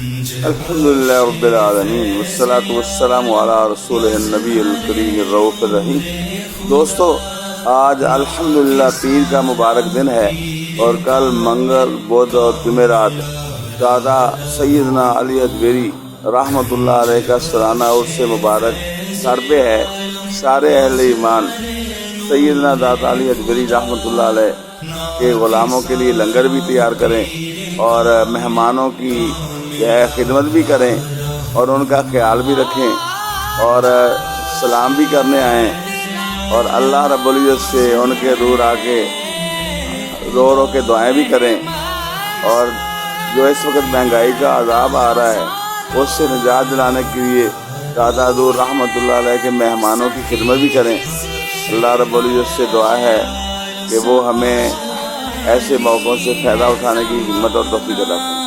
الحمدللہ رب العالمین والصلاة والسلام علی رسول النبی الکریم الرؤوف الرحیم۔ دوستو، آج الحمدللہ پیر کا مبارک دن ہے اور کل منگل، بدھ اور جمعرات دادا سیدنا علی اجمیری رحمۃ اللہ علیہ کا سالانہ عرس مبارک سر پہ ہے۔ سارے اہل ایمان سیدنا دادا علی اجمیری رحمۃ اللہ علیہ کے غلاموں کے لیے لنگر بھی تیار کریں اور مہمانوں کی خدمت بھی کریں اور ان کا خیال بھی رکھیں اور سلام بھی کرنے آئیں اور اللہ رب العزت سے ان کے دور آ کے رو کے دعائیں بھی کریں، اور جو اس وقت مہنگائی کا عذاب آ رہا ہے اس سے نجات دلانے کے لیے دادا حضور رحمۃ اللہ علیہ کے مہمانوں کی خدمت بھی کریں۔ اللہ رب العزت سے دعا ہے کہ وہ ہمیں ایسے موقعوں سے فائدہ اٹھانے کی ہمت اور توفیق عطا فرمائے۔